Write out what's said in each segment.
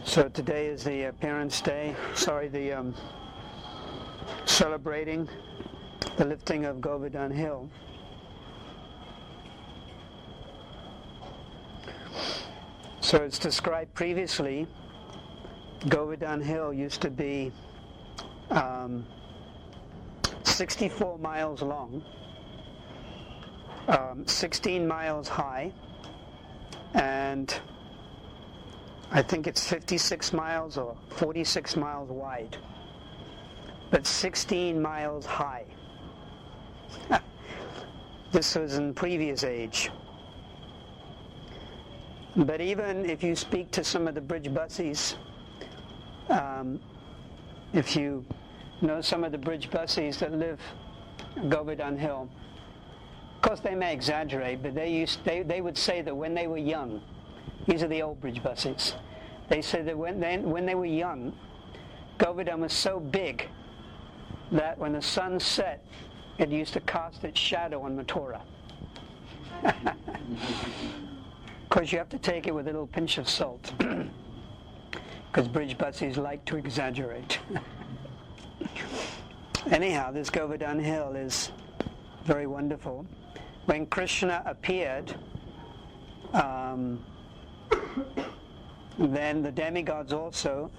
So today is the Parents' Day, celebrating the lifting of Govardhan Hill. So it's described previously, Govardhan Hill used to be 64 miles long, 16 miles high, and I think it's 56 miles or 46 miles wide, but 16 miles high. This was in previous age. But even if you speak to some of the bridge bussies, if you know some of the bridge bussies that live Govardhan Hill, of course they may exaggerate, but they would say that when they were young, these are the old bridge buses, they said that when they were young, Govardhan was so big that when the sun set, it used to cast its shadow on Mathura. Of course, you have to take it with a little pinch of salt, because bridge buses like to exaggerate. Anyhow, this Govardhan Hill is very wonderful. When Krishna appeared, then the demigods also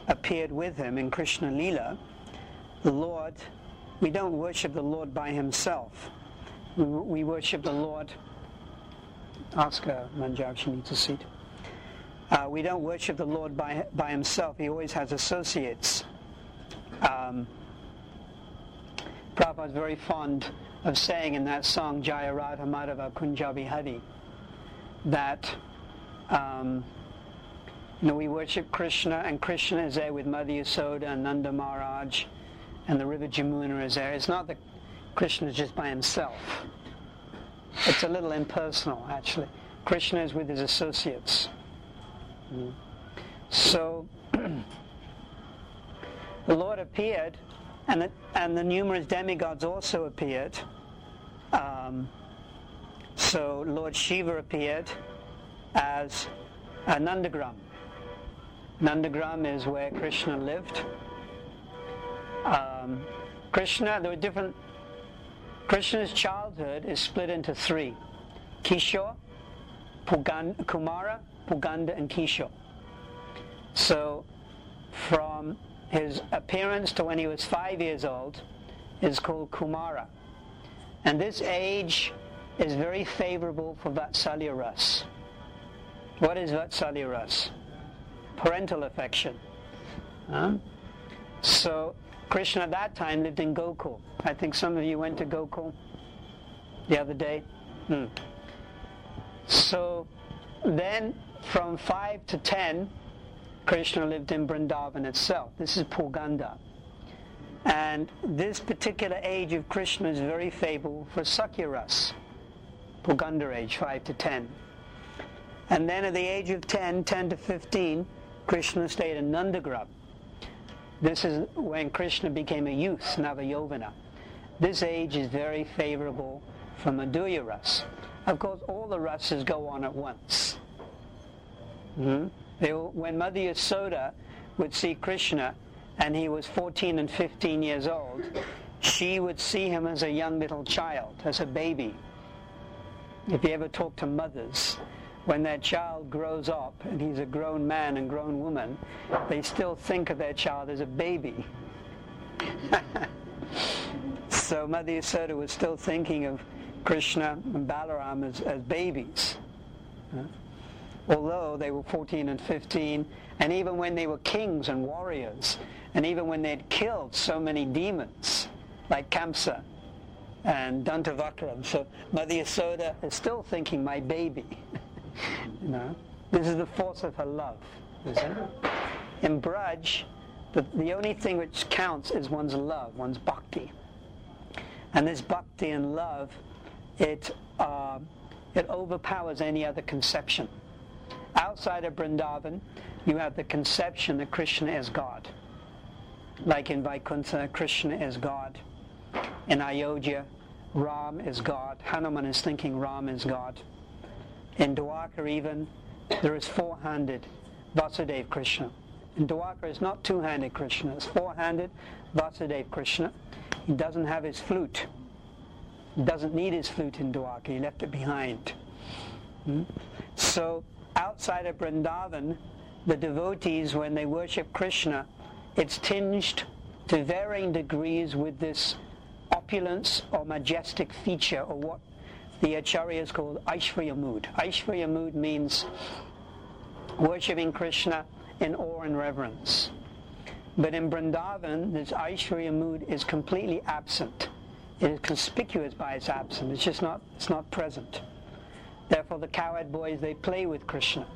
appeared with him in Krishna Lila. The Lord, we don't worship the Lord by himself. We worship the Lord. Ask Manjab, she needs a seat. We don't worship the Lord by himself. He always has associates. Prabhupada is very fond of saying in that song, Jaya Radha Madhava Kunjabi Hari, that we worship Krishna, and Krishna is there with Mother Yasoda and Nanda Maharaj, and the river Jamuna is there. It's not that Krishna is just by himself. It's a little impersonal, actually. Krishna is with his associates. So the Lord appeared, and the numerous demigods also appeared. So Lord Shiva appeared as a Nandagram. Nandagram is where Krishna lived. Krishna's childhood is split into three: Kishore, Kumara, Puganda, and Kishore. So from his appearance to when he was 5 years old is called Kumara. And this age is very favorable for Vatsalya Ras. What is Vatsalya Ras? Parental affection. So Krishna at that time lived in Gokul. I think some of you went to Gokul the other day. So then from 5 to 10, Krishna lived in Vrndavana itself. This is Puganda. And this particular age of Krishna is very favorable for Sakya Ras. Puganda age, 5 to 10. And then at the age of 10 to 15, Krishna stayed in Nandagram. This is when Krishna became a youth, Navayovana. This age is very favorable for Madhurya Ras. Of course, all the rases go on at once. When Mother Yasoda would see Krishna, and he was 14 and 15 years old, she would see him as a young little child, as a baby. If you ever talk to mothers, when their child grows up and he's a grown man and grown woman, they still think of their child as a baby. So Mother Yasoda was still thinking of Krishna and Balaram as babies. Although they were 14 and 15, and even when they were kings and warriors, and even when they'd killed so many demons, like Kamsa and Dantavakram, so Mother Yasoda is still thinking, my baby. This is the force of her love, is it? In Braj, the only thing which counts is one's love, one's bhakti. And this bhakti and love, it overpowers any other conception. Outside of Vrindavan, you have the conception that Krishna is God. Like in Vaikuntha, Krishna is God. In Ayodhya, Ram is God. Hanuman is thinking Ram is God. In Dwarka even, there is four-handed Vasudeva Krishna. In Dwarka it's not two-handed Krishna, it's four-handed Vasudeva Krishna. He doesn't have his flute. He doesn't need his flute in Dwarka, he left it behind. So outside of Vrindavan, the devotees, when they worship Krishna, it's tinged to varying degrees with this opulence or majestic feature, or what the acharyas call Aishvarya mood. Aishvarya mood means worshipping Krishna in awe and reverence. But in Vrindavan, this Aishvarya mood is completely absent. It is conspicuous by its absence. It's just not present. Therefore, the cowherd boys, they play with Krishna.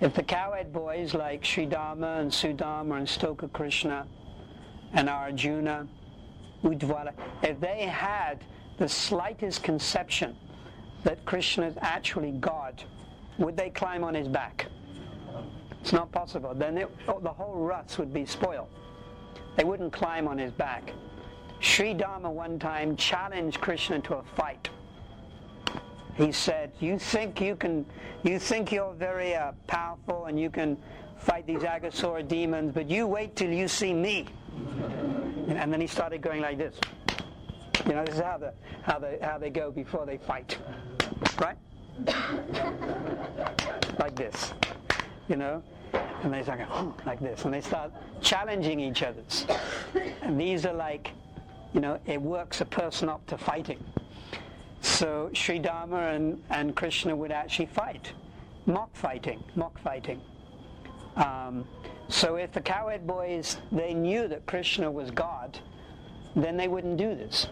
If the cowherd boys like Sridharma and Sudama and Stoka Krishna and Arjuna, Uddhvala, if they had the slightest conception that Krishna is actually God, would they climb on his back? It's not possible. Then the whole rus would be spoiled. They wouldn't climb on his back. Sridharma one time challenged Krishna to a fight. He said, you think you're very powerful and you can fight these Aghasura demons, but you wait till you see me. And then he started going like this. This is how they go before they fight, right? Like this, and they start going like this, and they start challenging each other. And these are like, it works a person up to fighting. So Sridharma and Krishna would actually fight, mock fighting. So if the cowherd boys, they knew that Krishna was God, then they wouldn't do this.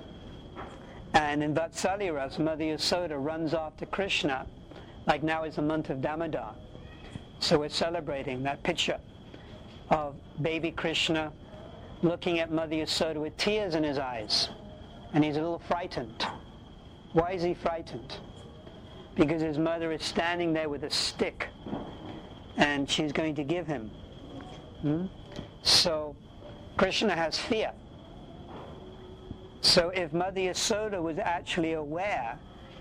And in Vatsalya Ras, Mother Yasoda runs after Krishna, like now is the month of Damodar. So we're celebrating that picture of baby Krishna looking at Mother Yasoda with tears in his eyes. And he's a little frightened. Why is he frightened? Because his mother is standing there with a stick and she's going to give him. So Krishna has fear. So if Mother Yasoda was actually aware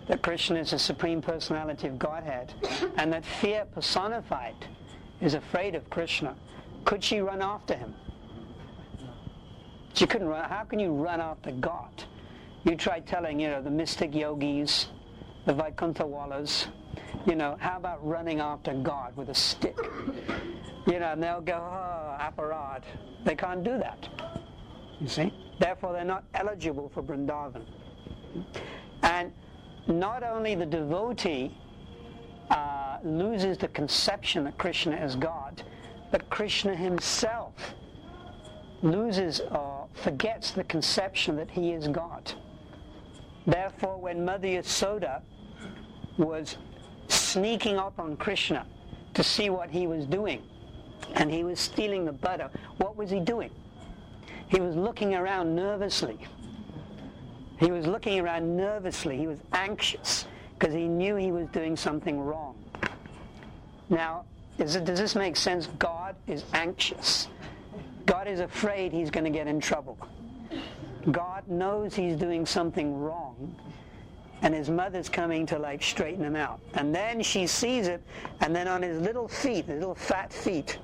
that Krishna is the Supreme Personality of Godhead and that fear personified is afraid of Krishna, could she run after him? She couldn't run. How can you run after God? You try telling, the mystic yogis, the Vaikunthawalas, how about running after God with a stick? And they'll go, aparad. They can't do that. You see? Therefore, they're not eligible for Vrindavan. And not only the devotee loses the conception that Krishna is God, but Krishna himself loses or forgets the conception that he is God. Therefore, when Mother Yasoda was sneaking up on Krishna to see what he was doing, and he was stealing the butter, what was he doing? He was looking around nervously. He was anxious because he knew he was doing something wrong. Now, does this make sense? God is anxious. God is afraid he's going to get in trouble. God knows he's doing something wrong, and his mother's coming to straighten him out. And then she sees it, and then on his little feet, his little fat feet,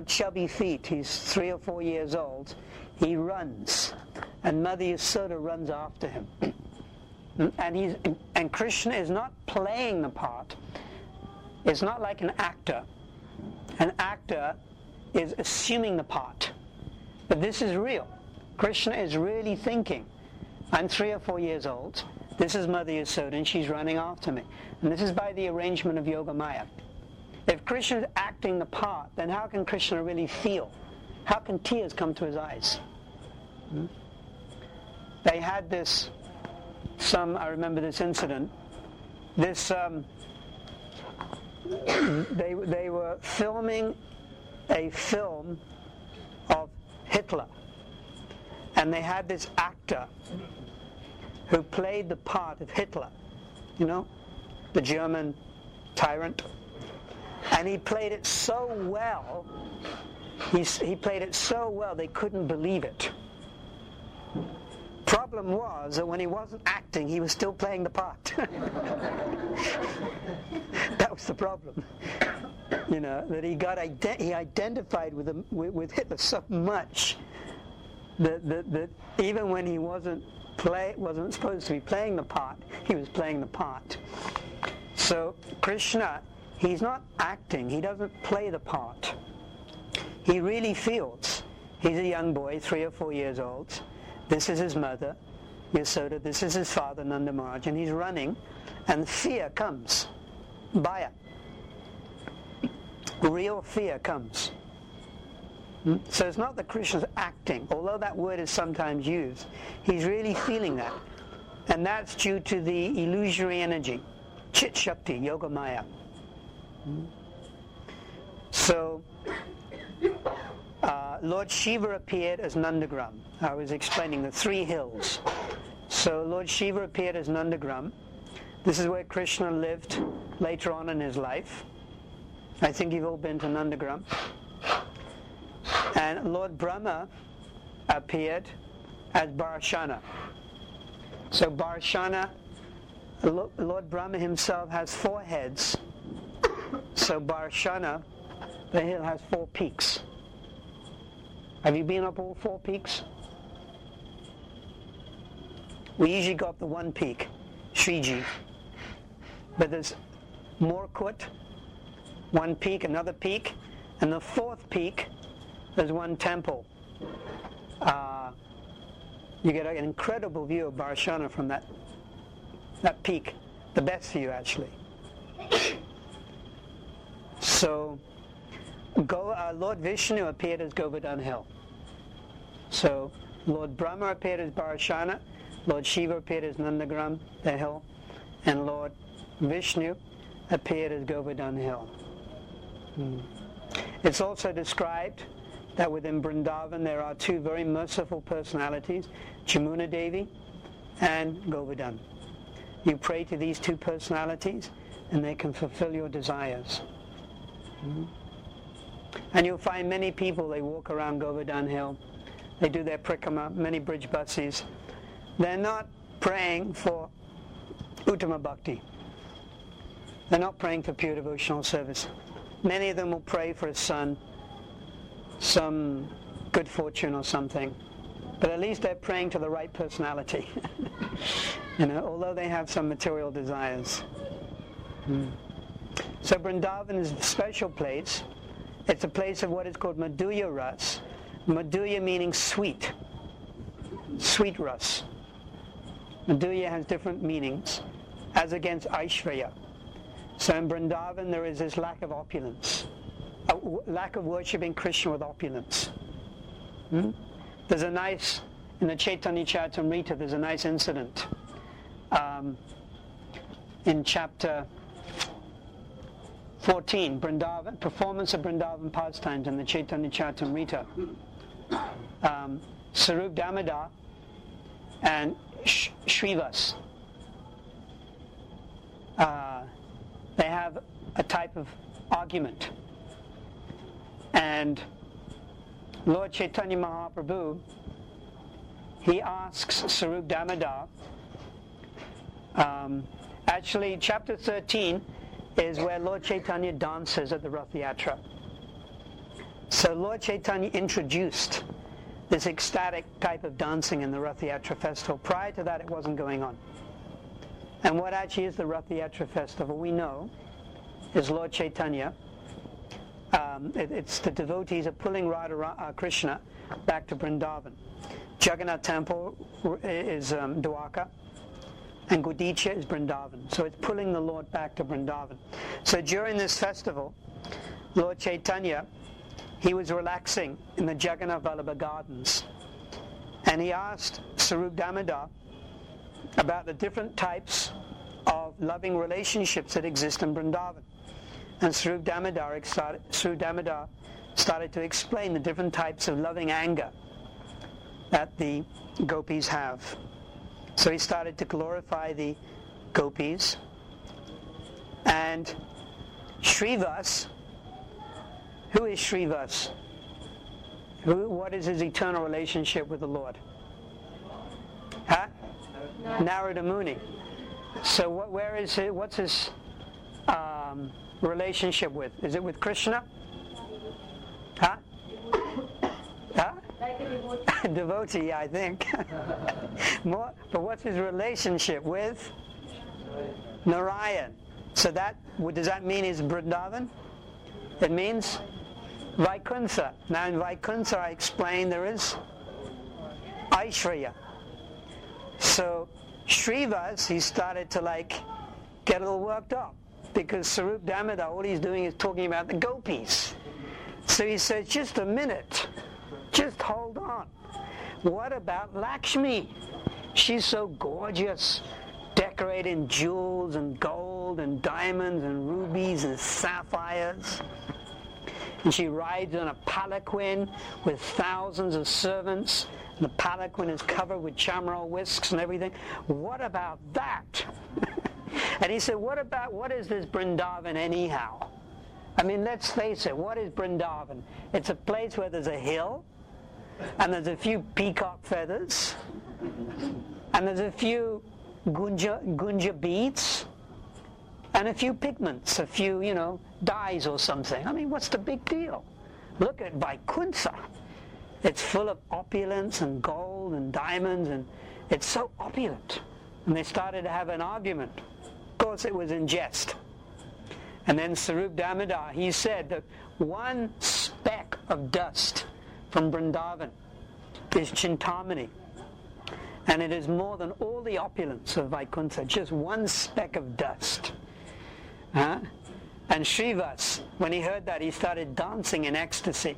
chubby feet, he's 3 or 4 years old, he runs, and Mother Yasoda runs after him. And Krishna is not playing the part. It's not like an actor. An actor is assuming the part. But this is real. Krishna is really thinking, I'm 3 or 4 years old, this is Mother Yasoda, and she's running after me. And this is by the arrangement of Yoga Maya. If Krishna is acting the part, then how can Krishna really feel? How can tears come to his eyes? They had this, I remember this incident, they were filming a film of Hitler, and they had this actor who played the part of Hitler, the German tyrant, and he played it so well, he played it so well they couldn't believe it. Problem was that when he wasn't acting, he was still playing the part. That was the problem. that he identified with Hitler so much that even when he wasn't supposed to be playing the part, he was playing the part. So Krishna, he's not acting, he doesn't play the part. He really feels. He's a young boy, 3 or 4 years old. This is his mother, Yasoda. This is his father, Nanda Maharaj, and he's running, and fear comes. Bhaya. Real fear comes. So it's not that Krishna's acting, although that word is sometimes used. He's really feeling that. And that's due to the illusory energy. Chit Shakti, Yoga Maya. So, Lord Shiva appeared as Nandagram. I was explaining the 3 hills. So Lord Shiva appeared as Nandagram. This is where Krishna lived later on in his life. I think you've all been to Nandagram. And Lord Brahma appeared as Barashana. So Barashana, Lord Brahma himself has 4 heads. So Barashana, the hill has 4 peaks. Have you been up all 4 peaks? We usually go up the 1 peak, Sriji. But there's Morkut, 1 peak, another peak, and the 4th peak, there's 1 temple. You get an incredible view of Barashana from that peak, the best view actually. So Lord Vishnu appeared as Govardhan Hill. So Lord Brahma appeared as Barashana, Lord Shiva appeared as Nandagram, the hill, and Lord Vishnu appeared as Govardhan Hill. It's also described that within Vrindavan there are 2 very merciful personalities, Jamuna Devi and Govardhan. You pray to these 2 personalities and they can fulfill your desires. And you'll find many people, they walk around Govardhan Hill, they do their prikrama, many bridge buses. They're not praying for Uttama Bhakti. They're not praying for pure devotional service. Many of them will pray for a son, some good fortune or something. But at least they're praying to the right personality. Although they have some material desires. So Vrindavan is a special place. It's a place of what is called Madhurya Ras. Madhurya meaning sweet. Sweet Ras. Madhurya has different meanings, as against Aishvarya. So in Vrindavan there is this lack of opulence. A lack of worshipping Krishna with opulence. There's a nice, in the Chaitanya Charitamrita, there's a nice incident. In chapter 14, Vrindavan, performance of Vrindavan pastimes in the Chaitanya Charitamrita. Sarup Damodar and Shrivas, they have a type of argument. And Lord Chaitanya Mahaprabhu, he asks Sarup Damodar, actually chapter 13 is where Lord Chaitanya dances at the Rath Yatra. So Lord Chaitanya introduced this ecstatic type of dancing in the Rath Yatra festival. Prior to that it wasn't going on. And what actually is the Rath Yatra festival, we know, is Lord Chaitanya. It's the devotees are pulling Radha Krishna back to Vrindavan. Jagannath temple is Dwarka, and Gudicha is Vrindavan. So it's pulling the Lord back to Vrindavan. So during this festival, Lord Chaitanya, he was relaxing in the Jagannath Vallabha gardens. And he asked Sarup Damodar about the different types of loving relationships that exist in Vrindavan. And Sarup Damodar started to explain the different types of loving anger that the gopis have. So he started to glorify the gopis. And Shrivas, who is Shrivas? What is his eternal relationship with the Lord? Huh? Narada Muni. So where is it? What's his relationship with? Is it with Krishna? Huh? Huh? Like a devotee. Devotee, I think. More, but what's his relationship with? Narayan. So that, does that mean he's Vrindavan? It means Vaikuntha. Now in Vaikuntha I explained there is Aishwarya. So Srivas, he started to get a little worked up because Sarup Damodar, all he's doing is talking about the gopis. So he says, just a minute, just hold on. What about Lakshmi? She's so gorgeous, decorated in jewels and gold and diamonds and rubies and sapphires. And she rides on a palanquin with thousands of servants. And the palanquin is covered with chamaril whisks and everything. What about that? And he said, what is this Vrindavan anyhow? I mean, let's face it, what is Vrindavan? It's a place where there's a hill, and there's a few peacock feathers, and there's a few gunja beads, and a few pigments, a few, dyes or something. I mean, what's the big deal? Look at Vaikuntha. It's full of opulence and gold and diamonds, and it's so opulent. And they started to have an argument. Of course, it was in jest. And then Sarup Damodar, he said that one speck of dust from Vrindavan is Chintamani. And it is more than all the opulence of Vaikuntha, just one speck of dust. Huh? And Srivas, when he heard that, he started dancing in ecstasy.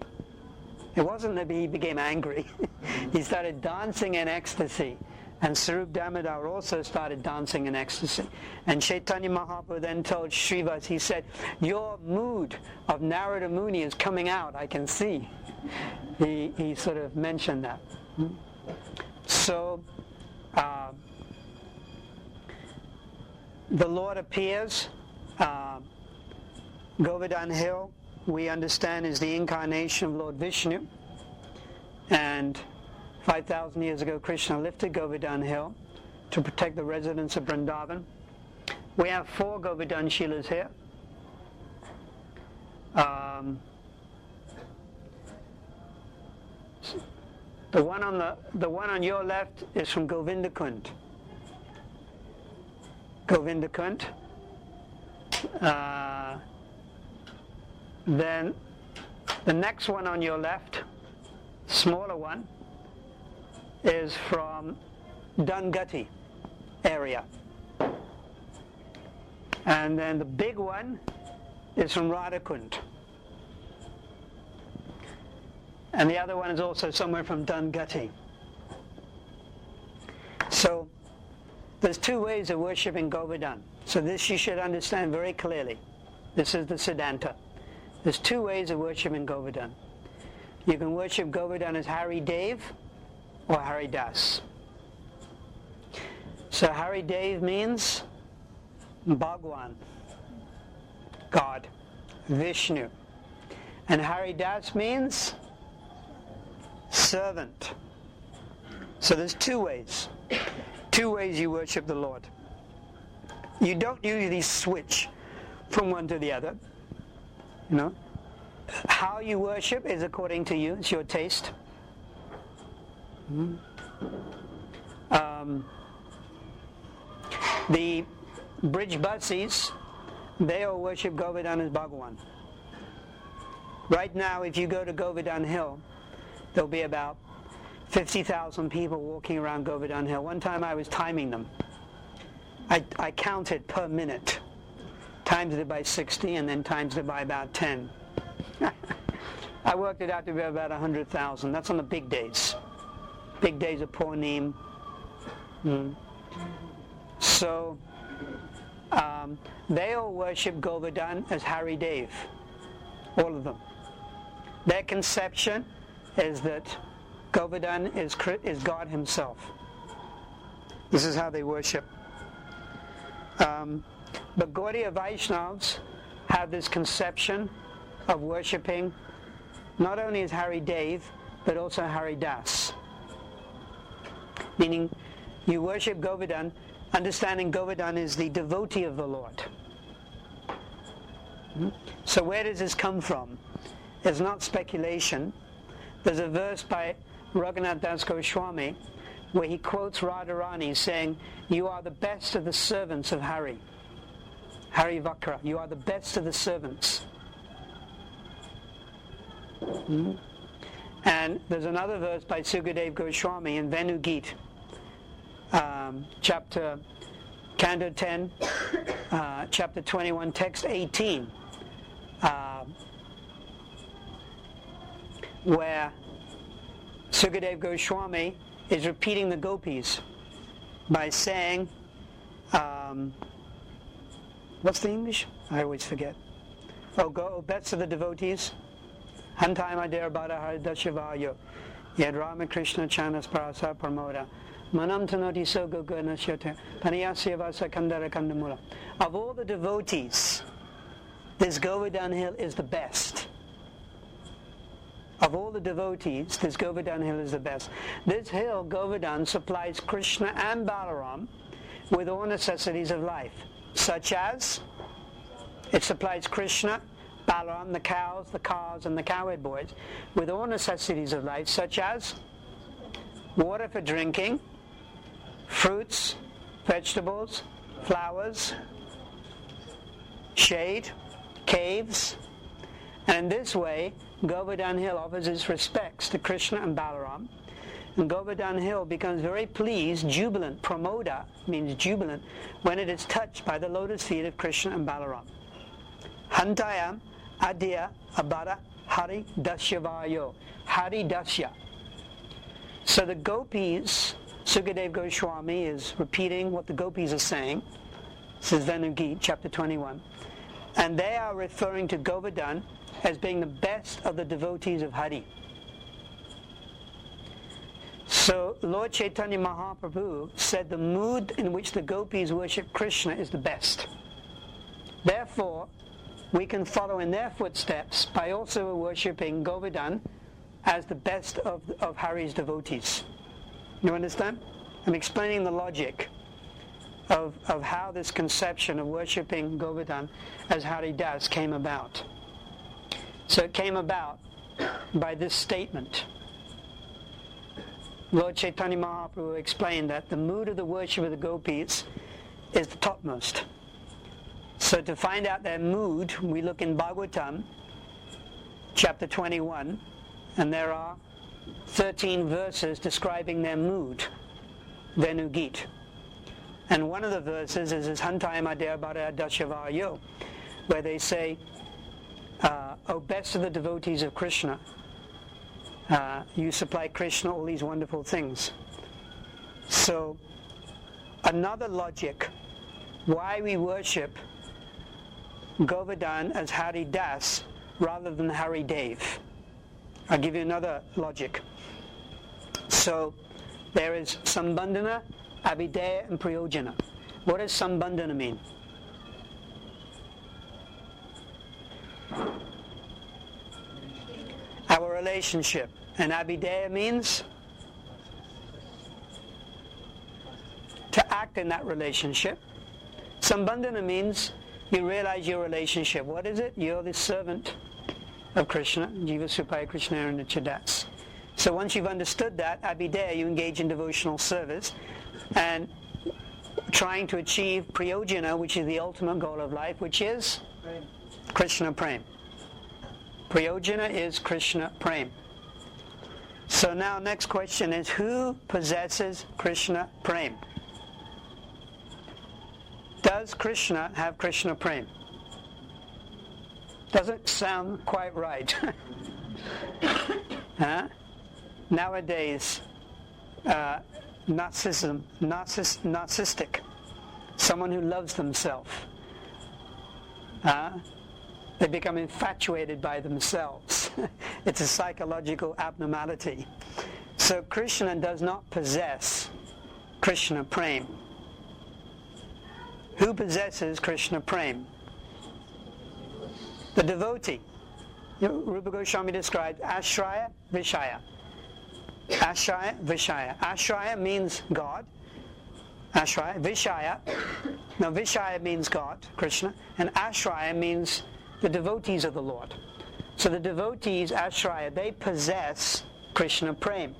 It wasn't that he became angry. He started dancing in ecstasy. And Sarup Damodar also started dancing in ecstasy. And Chaitanya Mahaprabhu then told Srivas, he said, your mood of Narada Muni is coming out, I can see. He sort of mentioned that. So, the Lord appears. Govardhan Hill, we understand, is the incarnation of Lord Vishnu. And 5,000 years ago, Krishna lifted Govardhan Hill to protect the residents of Vrindavan. We have 4 Govardhan Shilas here. The one on your left is from Govindakund. Govindakund. Then the next one on your left, smaller one, is from Dangati area. And then the big one is from Radhakund. And the other one is also somewhere from Dangati. So there's 2 ways of worshipping Govardhan. So this you should understand very clearly. This is the Siddhanta. There's 2 ways of worshipping Govardhan. You can worship Govardhan as Hari Dev or Hari Das. So Hari Dev means Bhagwan, God, Vishnu. And Hari Das means servant. So there's 2 ways. 2 ways you worship the Lord. You don't usually switch from one to the other. How you worship is according to you. It's your taste. The Brijbasis, they all worship Govardhan as Bhagawan. Right now, if you go to Govardhan Hill, there'll be about 50,000 people walking around Govardhan Hill. One time I was timing them. I counted per minute. Times it by 60 and then times it by about 10. I worked it out to be about 100,000. That's on the big days. Big days of Purnim. So they all worship Govardhan as Hari Dev. All of them. Their conception is that Govardhan is God himself. This is how they worship. But Gaudiya Vaishnavas have this conception of worshipping not only as Hari Dev, but also Hari Das. Meaning, you worship Govardhan, understanding Govardhan is the devotee of the Lord. So where does this come from? It's not speculation. There's a verse by Raghunath Das Goswami where he quotes Radharani saying, "You are the best of the servants of Hari. Hari Vakra, you are the best of the servants." And there's another verse by Sukadev Goswami in Venugit, Canto 10, chapter 21, text 18, where Sukadev Goswami is repeating the gopis by saying, what's the English? I always forget. Oh, best of the devotees. Hantai Madhya Bada Haridashavayo Yad Ramakrishna Chanas Parasa Pramoda Manam Tanoti Sogo Gurnasyate Paniyasya Vasa Kandara Kandamula. Of all the devotees, this Govardhan hill is the best. Of all the devotees, this Govardhan hill is the best. This hill, Govardhan, supplies Krishna and Balaram with all necessities of life, such as it supplies Krishna, Balaram, the cows, the cars, and the cowherd boys with all necessities of life, such as water for drinking, fruits, vegetables, flowers, shade, caves. And in this way, Govardhan Hill offers its respects to Krishna and Balaram. And Govardhan Hill becomes very pleased, jubilant, pramoda means jubilant, when it is touched by the lotus feet of Krishna and Balaram. Hantayam Adya Abara Hari Dasyavayo. Hari Dasya. So the gopis, Sukadev Goswami is repeating what the gopis are saying. This is Venugit, chapter 21. And they are referring to Govardhan as being the best of the devotees of Hari. So Lord Chaitanya Mahaprabhu said the mood in which the gopis worship Krishna is the best. Therefore, we can follow in their footsteps by also worshipping Govardhan as the best of Hari's devotees. You understand? I'm explaining the logic of how this conception of worshipping Govardhan as Hari Das came about. So it came about by this statement. Lord Chaitanya Mahaprabhu explained that the mood of the worship of the gopis is the topmost. So to find out their mood, we look in Bhagavatam, chapter 21, and there are 13 verses describing their mood, Venugit. And one of the verses is Hantai Madhya Bada Dasyavayo, where they say, O best of the devotees of Krishna, you supply Krishna all these wonderful things. So another logic why we worship Govardhan as Hari Das rather than Hari Dev. I'll give you another logic. So there is Sambandhana, Abhideya, and Priyojana. What does Sambandhana mean? Our relationship. And Abhideya means to act in that relationship. Sambandhana means you realize your relationship. What is it? You're the servant of Krishna, Jiva Supaya Krishna and Chadas. So once you've understood that, Abhideya, you engage in devotional service and trying to achieve Priyojana, which is the ultimate goal of life, which is Krishna Prem. Priyojana is Krishna Prem. So now next question is, who possesses Krishna Prem? Does Krishna have Krishna Prem? Doesn't sound quite right. Huh? Nowadays, narcissistic, someone who loves themselves. They become infatuated by themselves. It's a psychological abnormality. So Krishna does not possess Krishna Prem. Who possesses Krishna Prem? The devotee. Rupa Goswami described Ashraya Vishaya. Ashraya Vishaya. Ashraya means God. Ashraya. Vishaya. Now Vishaya means God, Krishna. And Ashraya means the devotees of the Lord. So the devotees, Ashraya, they possess Krishna Prem.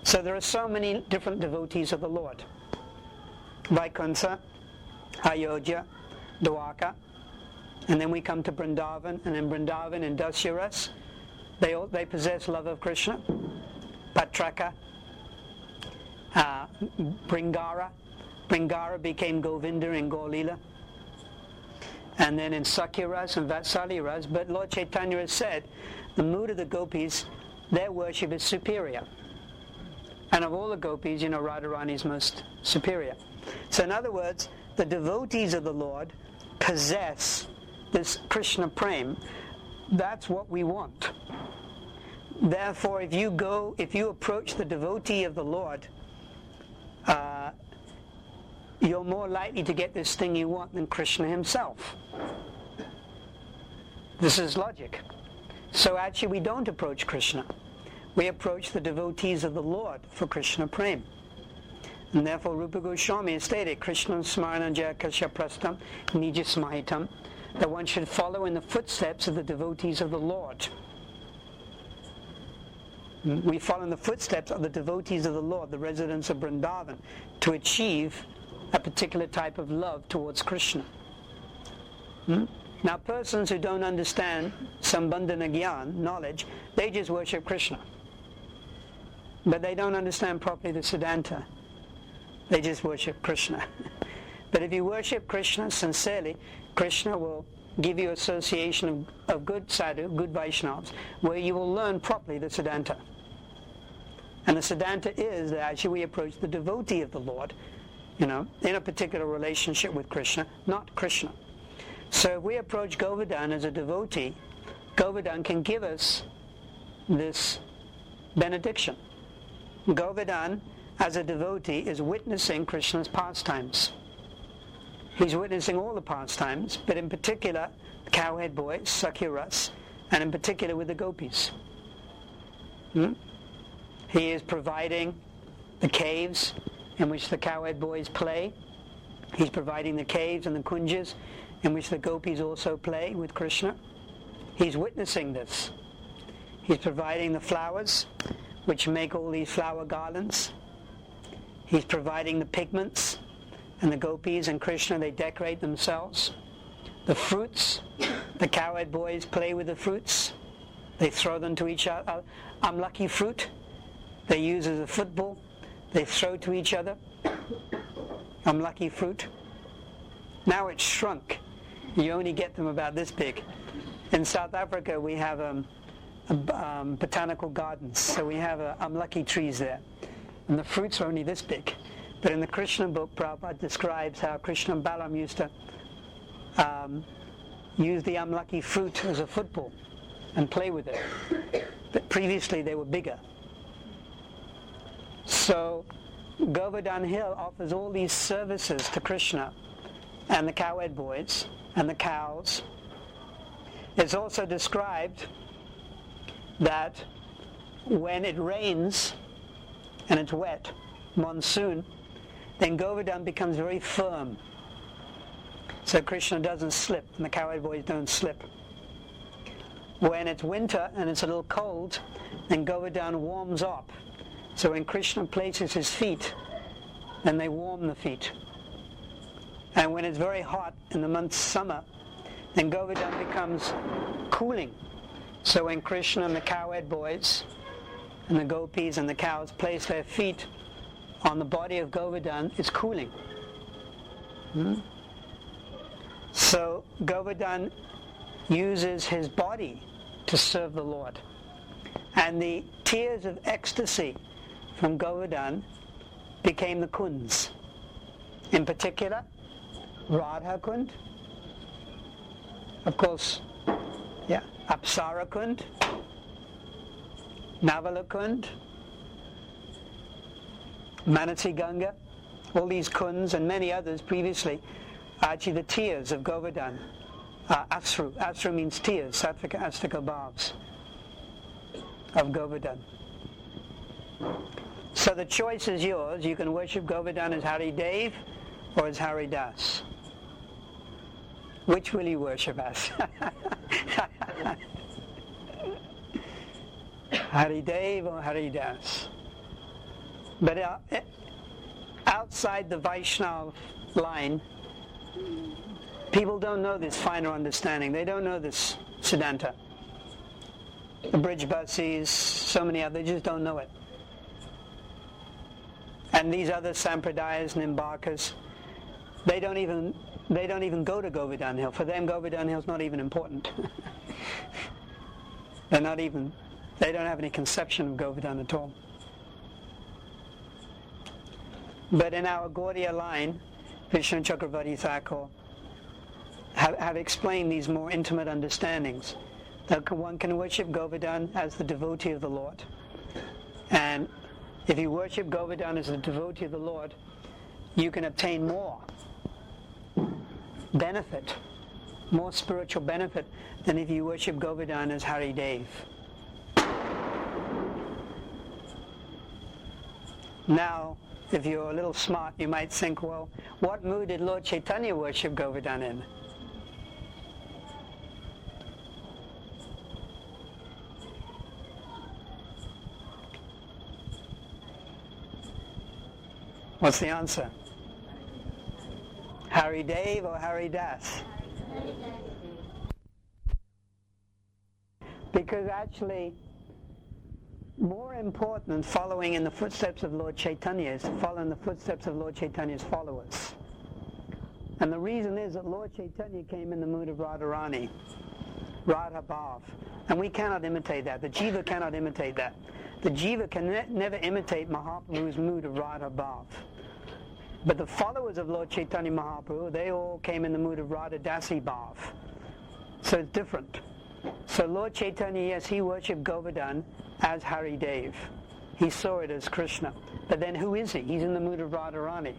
So there are so many different devotees of the Lord. Vaikuntha, Ayodhya, Dwarka, and then we come to Vrindavan, and in Vrindavan and Dasyaras, they possess love of Krishna. Patraka, Bringara became Govinda in Gaulila, and then in Sakyaras and Vatsaliras. But Lord Chaitanya has said the mood of the gopis, their worship is superior, and of all the gopis, Radharani is most superior. So in other words, the devotees of the Lord possess this Krishna Prem. That's what we want. Therefore, if you approach the devotee of the Lord, you're more likely to get this thing you want than Krishna himself. This is logic. So actually we don't approach Krishna. We approach the devotees of the Lord for Krishna Prem. And therefore Rupa Goswami has stated, Krishna Smaranajaya Kashaprastam Nija Smahitam, that one should follow in the footsteps of the devotees of the Lord. We follow in the footsteps of the devotees of the Lord, the residents of Vrindavan, to achieve a particular type of love towards Krishna. Now persons who don't understand Sambandhana Gyan, knowledge, they just worship Krishna. But they don't understand properly the Siddhanta. They just worship Krishna. But if you worship Krishna sincerely, Krishna will give you association of good sadhu, good Vaishnavas, where you will learn properly the Siddhanta. And the Siddhanta is that actually we approach the devotee of the Lord, in a particular relationship with Krishna, not Krishna. So if we approach Govardhan as a devotee, Govardhan can give us this benediction. Govardhan, as a devotee, is witnessing Krishna's pastimes. He's witnessing all the pastimes, but in particular, the cowhead boys, Sakyaras, and in particular with the gopis. He is providing the caves in which the cowhead boys play. He's providing the caves and the kunjas in which the gopis also play with Krishna. He's witnessing this. He's providing the flowers which make all these flower garlands. He's providing the pigments, and the gopis and Krishna, they decorate themselves. The fruits, the cowhead boys play with the fruits. They throw them to each other. Unlucky fruit, they use as a football. They throw to each other. Unlucky fruit. Now it's shrunk. You only get them about this big. In South Africa we have botanical gardens, so we have unlucky trees there. And the fruits are only this big. But in the Krishna book, Prabhupada describes how Krishna and Balaram used to use the unlucky fruit as a football and play with it. But previously they were bigger. So Govardhan Hill offers all these services to Krishna and the cowhead boys and the cows. It's also described that when it rains and it's wet, monsoon, then Govardhan becomes very firm. So Krishna doesn't slip and the cowherd boys don't slip. When it's winter and it's a little cold, then Govardhan warms up. So when Krishna places his feet, then they warm the feet. And when it's very hot in the month summer, then Govardhan becomes cooling. So when Krishna and the cowherd boys and the gopis and the cows place their feet on the body of Govardhan, it's cooling. So Govardhan uses his body to serve the Lord. And the tears of ecstasy from Govardhan became the kunds. In particular, Radha Kund, of course, Apsara Kund, Navala Kund, Manasi Ganga, all these kunds and many others previously are actually the tears of Govardhan. Asru. Asru means tears, Sattvika Astika Bhavs of Govardhan. So the choice is yours. You can worship Govardhan as Hari Dev or as Hari Das. Which will you worship as? Haridev or Haridas? But outside the Vaishnava line, people don't know this finer understanding. They don't know this Siddhanta. The Brijbasis, so many others, they just don't know it. And these other Sampradayas, Nimbarkas, they don't even go to Govardhan Hill. For them, Govardhan Hill is not even important. They don't have any conception of Govardhan at all. But in our Gaudiya line, Vishnu Chakravarti Thakur have explained these more intimate understandings. That one can worship Govardhan as the devotee of the Lord. And if you worship Govardhan as the devotee of the Lord, you can obtain more benefit, more spiritual benefit than if you worship Govardhan as Hari Dev. Now, if you're a little smart, you might think, well, what mood did Lord Chaitanya worship Govardhan in? What's the answer? Hari Dev or Hari Das? Because actually, more important than following in the footsteps of Lord Chaitanya is to follow in the footsteps of Lord Chaitanya's followers. And the reason is that Lord Chaitanya came in the mood of Radharani, Radha Bhav. And we cannot imitate that. The Jiva cannot imitate that. The Jiva can never imitate Mahaprabhu's mood of Radha Bhav. But the followers of Lord Chaitanya Mahaprabhu, they all came in the mood of Radha Dasi Bhav. So it's different. So Lord Chaitanya, yes, he worshipped Govardhan as Hari Dev. He saw it as Krishna. But then who is he? He's in the mood of Radharani.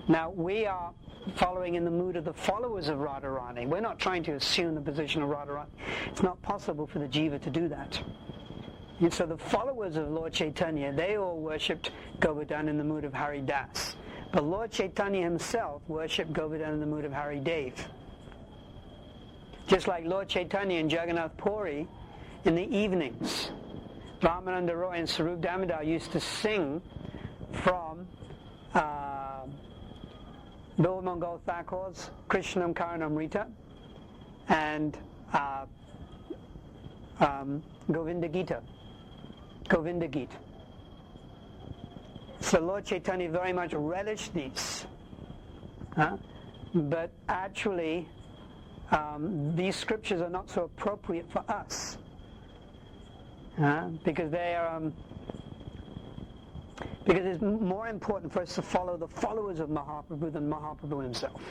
Now we are following in the mood of the followers of Radharani. We're not trying to assume the position of Radharani. It's not possible for the Jiva to do that. And so the followers of Lord Chaitanya, they all worshipped Govardhan in the mood of Hari Das. But Lord Chaitanya himself worshipped Govardhan in the mood of Hari Dev. Just like Lord Chaitanya and Jagannath Puri, in the evenings, Ramananda Roy and Sarup Damodar used to sing from Bill Mongol Thakur's Krishnam Karanamrita and Govinda Gita. So Lord Chaitanya very much relished these. But actually, these scriptures are not so appropriate for us. Because they are... because it's more important for us to follow the followers of Mahaprabhu than Mahaprabhu himself.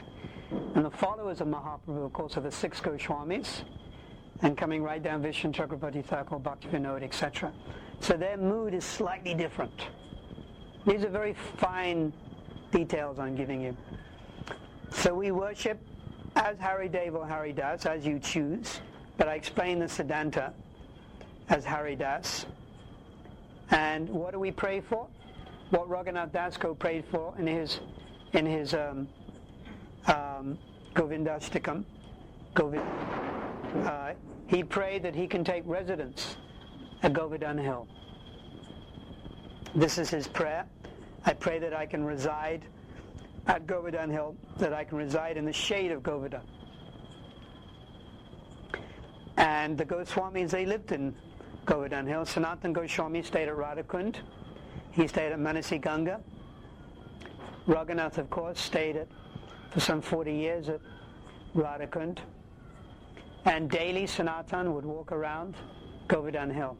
And the followers of Mahaprabhu, of course, are the 6 Goswamis, and coming right down Vishnu Chakravarti Thakur, Bhaktivinoda, etc. So their mood is slightly different. These are very fine details I'm giving you. So we worship as Hari Dev or Hari Das, as you choose, but I explain the Siddhanta as Hari Das. And what do we pray for? What Raghunath Dasko prayed for in his Govindashtakam. He prayed that he can take residence at Govardhan Hill. This is his prayer. I pray that I can reside at Govardhan Hill, that I can reside in the shade of Govardhan. And the Goswamis, they lived in Govardhan Hill. Sanatan Goswami stayed at Radhakund. He stayed at Manasi Ganga. Raghunath, of course, stayed for some 40 years at Radhakund. And daily Sanatan would walk around Govardhan Hill.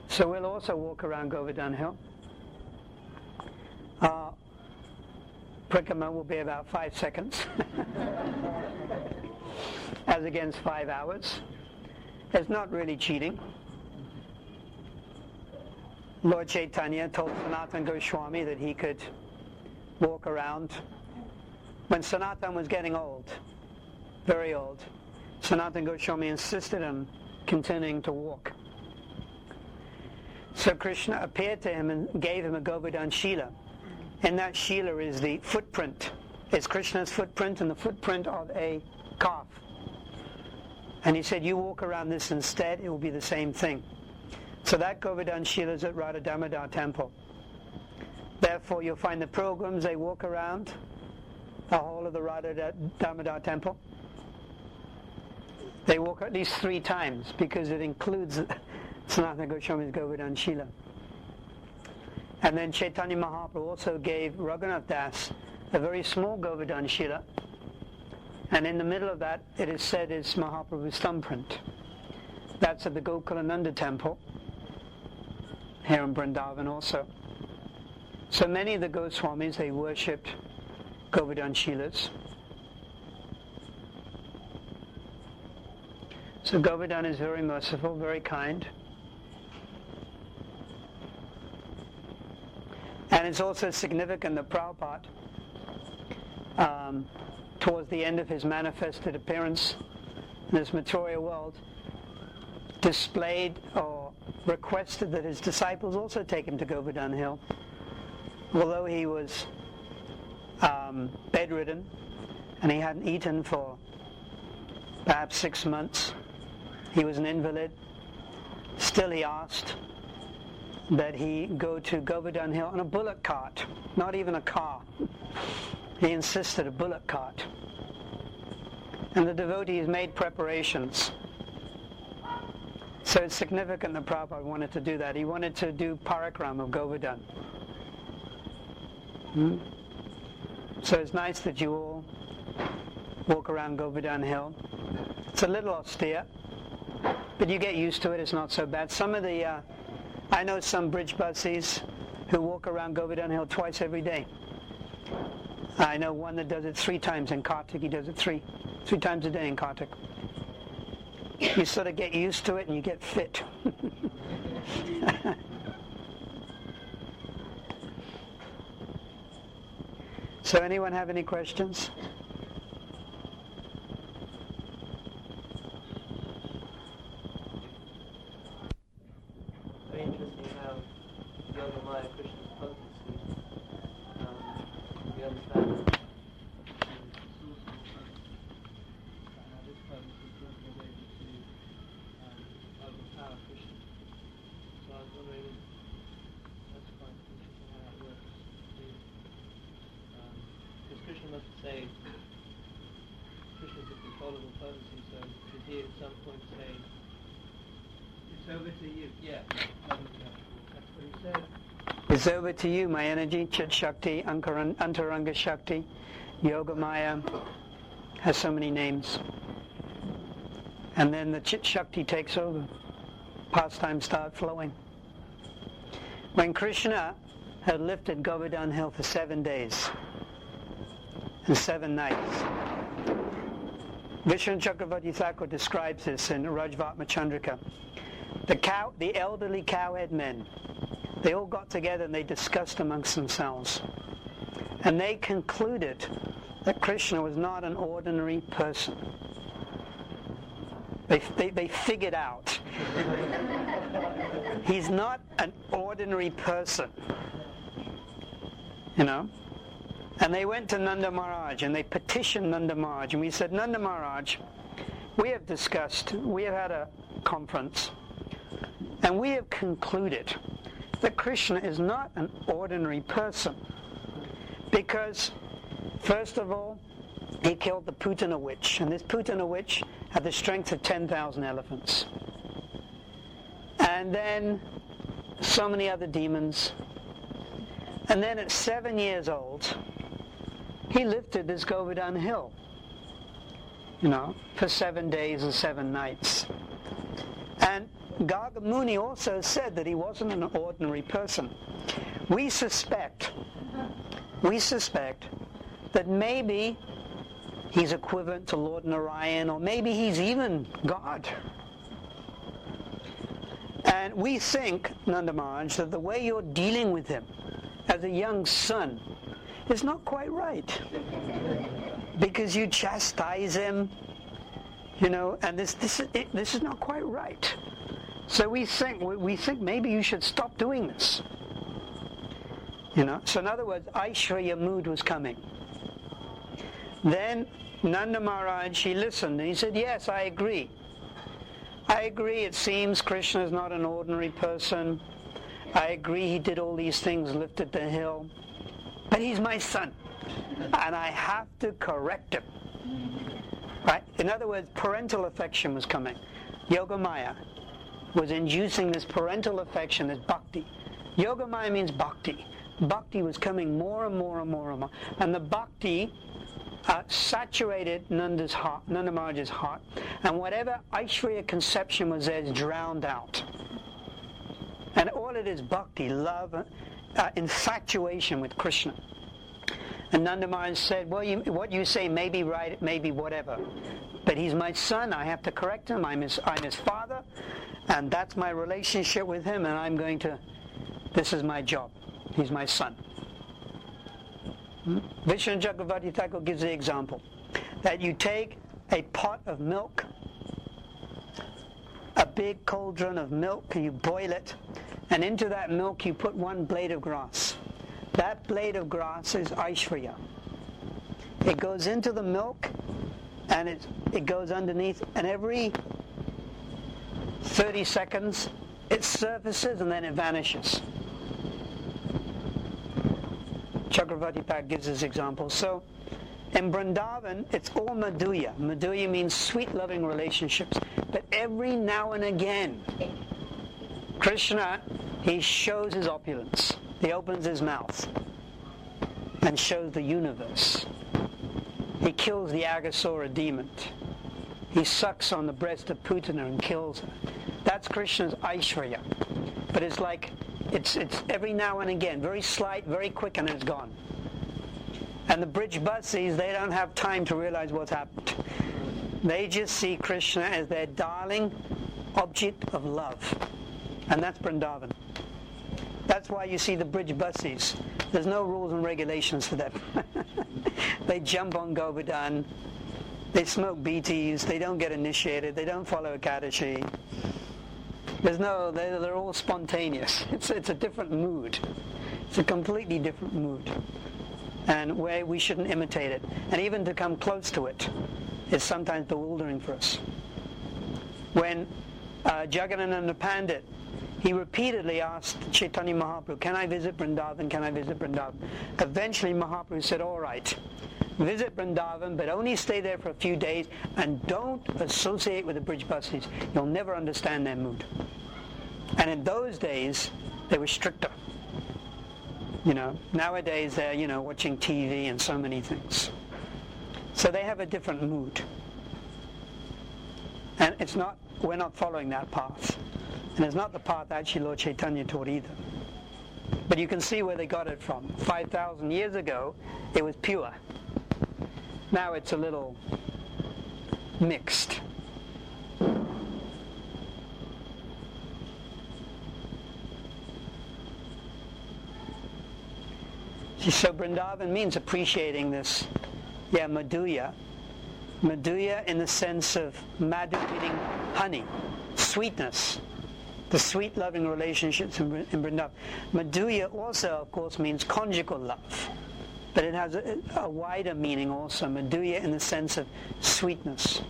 So we'll also walk around Govardhan Hill. Prikrama will be about 5 seconds, as against 5 hours. It's not really cheating. Lord Chaitanya told Sanatan Goswami that he could walk around. When Sanatan was getting old, very old, Sanatan Goswami insisted on continuing to walk. So Krishna appeared to him and gave him a Govardhan Shila. And that Shila is the footprint is Krishna's footprint and the footprint of a calf. And he said, you walk around this instead, it will be the same thing. So that Govardhan Shila is at Radha Damodar temple. Therefore, you'll find the pilgrims, they walk around the whole of the Radha Damodar temple. They walk at least 3 times because it includes Sanatana Goswami's Govardhan Shila. And then Chaitanya Mahaprabhu also gave Raghunath Das a very small Govardhan Shila. And in the middle of that, it is said, is Mahaprabhu's thumbprint. That's at the Gokulananda temple, here in Vrndavana also. So many of the Goswamis, they worshipped Govardhan Shilas. So Govardhan is very merciful, very kind. And it's also significant that Prabhupada, towards the end of his manifested appearance in this material world, displayed or requested that his disciples also take him to Govardhan Hill. Although he was bedridden and he hadn't eaten for perhaps 6 months, he was an invalid, still he asked that he go to Govardhan Hill on a bullock cart, not even a car. He insisted a bullock cart. And the devotees made preparations. So it's significant that Prabhupada wanted to do that. He wanted to do Parakram of Govardhan. So it's nice that you all walk around Govardhan Hill. It's a little austere, but you get used to it, it's not so bad. Some of the, I know some bridge buses who walk around Govardhan Hill twice every day. I know one that does it 3 times in Kartik. He does it three times a day in Kartik. You sort of get used to it and you get fit. So anyone have any questions? Very interesting how Yoga Maya Krishna's potency, we understand that this potency is able to overpower Krishna. So I was wondering, that's quite interesting how that works. Because Krishna must say, Krishna's a controllable potency, so did he at some point say, it's over to you? Yeah. That's what he said. It's over to you, my energy, Chit Shakti, Antaranga Shakti, Yoga Maya, has so many names. And then the Chit Shakti takes over. Pastimes start flowing. When Krishna had lifted Govardhan Hill for 7 days and 7 nights, Vishnu Chakravarti Thakur describes this in Rajvatma Chandrika. The elderly cowhead men, they all got together and they discussed amongst themselves. And they concluded that Krishna was not an ordinary person. They figured out he's not an ordinary person. You know? And they went to Nanda Maharaj and they petitioned Nanda Maharaj. And we said, Nanda Maharaj, we have discussed, we have had a conference, and we have concluded that Krishna is not an ordinary person. Because, first of all, he killed the Putana witch. And this Putana witch had the strength of 10,000 elephants. And then so many other demons. And then at 7 years old, he lifted this Govardhan Hill, you know, for 7 days and 7 nights. And Garga Muni also said that he wasn't an ordinary person. We suspect that maybe he's equivalent to Lord Narayan, or maybe he's even God. And we think, Nanda Maharaj, that the way you're dealing with him as a young son is not quite right. Because you chastise him, you know, and this is not quite right. So we think maybe you should stop doing this. You know, so in other words, Aishwarya mood was coming. Then Nanda Maharaj, he listened and he said, yes, I agree. I agree, it seems Krishna is not an ordinary person. I agree he did all these things, lifted the hill. But he's my son, and I have to correct him. Right? In other words, parental affection was coming. Yogamaya was inducing this parental affection, this bhakti. Yogamaya means bhakti. Bhakti was coming more and more and more and more. And the bhakti saturated Nanda Maharaj's heart, and whatever Aishwarya conception was there is drowned out. And all it is bhakti, love, infatuation with Krishna. And Nanda Maharaj said, well, what you say may be right, it may be whatever, but he's my son, I have to correct him, I'm his father, and that's my relationship with him, and this is my job, he's my son. Vishnu Chakravarti Thakur gives the example that you take a pot of milk, a big cauldron of milk, and you boil it, and into that milk you put one blade of grass. That blade of grass is Aishwarya. It goes into the milk and it goes underneath, and every 30 seconds it surfaces and then it vanishes. Chakravarti Thakur gives this example. So in Vrindavan, it's all Madhurya. Madhurya means sweet, loving relationships. But every now and again, Krishna, he shows his opulence. He opens his mouth and shows the universe. He kills the Aghasura demon. He sucks on the breast of Putana and kills her. That's Krishna's Aishwarya. But it's like, it's every now and again, very slight, very quick, and it's gone. And the bridge buses, they don't have time to realize what's happened. They just see Krishna as their darling object of love. And that's Vrindavan. That's why you see the bridge buses. There's no rules and regulations for them. They jump on Govardhan, they smoke BTs, they don't get initiated, they don't follow Ekadashi. They're all spontaneous. It's a different mood. It's a completely different mood. And where we shouldn't imitate it. And even to come close to it is sometimes bewildering for us. When Jagannatha Pandit, he repeatedly asked Chaitanya Mahaprabhu, can I visit Vrindavan? Can I visit Vrindavan? Eventually Mahaprabhu said, all right, visit Vrindavan, but only stay there for a few days and don't associate with the bridge buses. You'll never understand their mood. And in those days, they were stricter. Nowadays they're, watching TV and so many things. So they have a different mood. And we're not following that path. And it's not the path actually Lord Chaitanya taught either. But you can see where they got it from. 5,000 years ago, it was pure. Now it's a little mixed. So Vrindavan means appreciating this, Madhurya. Madhurya in the sense of madhu meaning honey, sweetness. The sweet loving relationships in Vrindavan. Madhurya also, of course, means conjugal love. But it has a wider meaning also. Madhurya in the sense of sweetness.